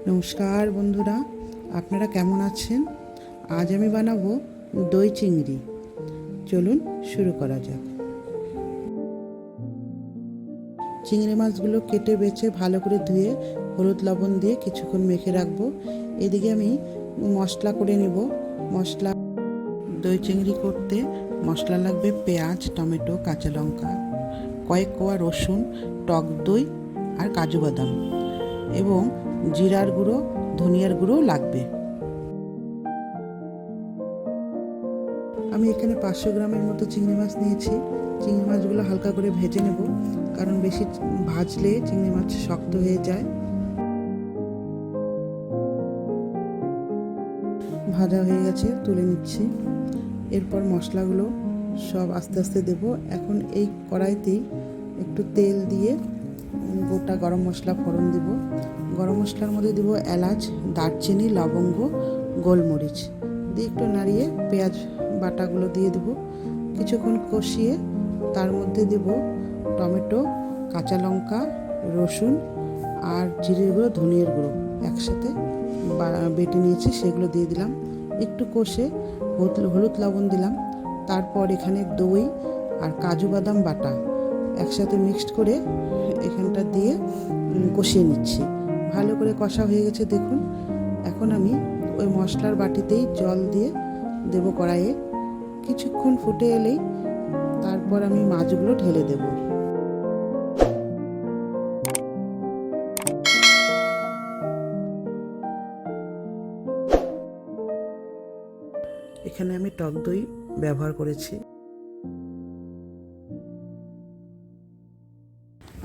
নমস্কার বন্ধুরা, আপনারা কেমন আছেন? আজ আমি বানাবো দই চিংড়ি। চলুন শুরু করা যাক। চিংড়ি মাছগুলো কেটে বেছে ভালো করে ধুয়ে হলুদ লবণ দিয়ে কিছুক্ষণ মেখে রাখবো। এদিকে আমি মশলা করে নেব। দই চিংড়ি করতে মশলা লাগবে পেঁয়াজ, টমেটো, কাঁচা লঙ্কা, কয়েক কোয়া রসুন, টক দই আর কাজু বাদাম এবং জিরার গুঁড়ো, ধনিয়ার গুঁড়ো লাগবে। আমি এখানে 500 গ্রামের মতো চিংড়ি মাছ নিয়েছি। চিংড়ি মাছগুলো হালকা করে ভেজে নেব, কারণ বেশি ভাজলে চিংড়ি মাছ শক্ত হয়ে যায়। ভাজা হয়ে গেছে, তুলে নিচ্ছি। এরপর মশলাগুলো সব আস্তে আস্তে দেব। এখন এই কড়াইতেই একটু তেল দিয়ে গোটা গরম মশলা ফোড়ন দেব। গরম মশলার মধ্যে দেব এলাচ, দারচিনি, লবঙ্গ, গোলমরিচ দিয়ে একটু নাড়িয়ে পেঁয়াজ বাটাগুলো দিয়ে দেব। কিছুক্ষণ কষিয়ে তার মধ্যে দেব টমেটো, কাঁচা লঙ্কা, রসুন আর জিরের গুঁড়ো, ধনিয়ার গুঁড়ো একসাথে বেটে নিয়েছি, সেগুলো দিয়ে দিলাম। একটু কষে হলুদ লবণ দিলাম। তারপর এখানে দই আর কাজু বাদাম বাটা একসাথে মিক্সড করে এখানটা দিয়ে কষিয়ে নিচ্ছি। ভালো করে কষা হয়ে গেছে দেখুন। এখন আমি ওই মশলার বাটিতেই জল দিয়ে দেব কড়াইয়ে। কিছুক্ষণ ফুটে এলেই তারপর আমি মাছগুলো ঢেলে দেব। এখানে আমি টক দই ব্যবহার করেছি।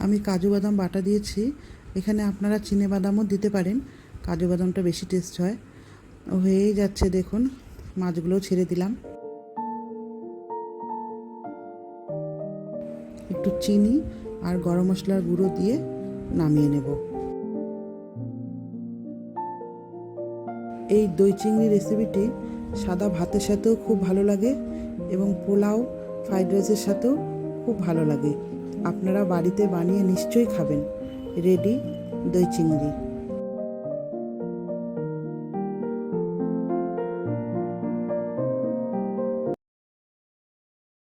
আমি কাজু বাদাম বাটা দিয়েছি। এখানে আপনারা চিনে বাদামও দিতে পারেন, কাজু বাদামটা বেশি টেস্ট হয়। হয়েই যাচ্ছে দেখুন, মাছগুলো ছেড়ে দিলাম। একটু চিনি আর গরম মশলার গুঁড়ো দিয়ে নামিয়ে নেব। এই দই চিংড়ি রেসিপিটি সাদা ভাতের সাথেও খুব ভালো লাগে এবং পোলাও, ফ্রাইড রাইসের সাথেও খুব ভালো লাগে। আপনারা বাড়িতে বানিয়ে নিশ্চয়ই খাবেন। রেডি দই চিংড়ি।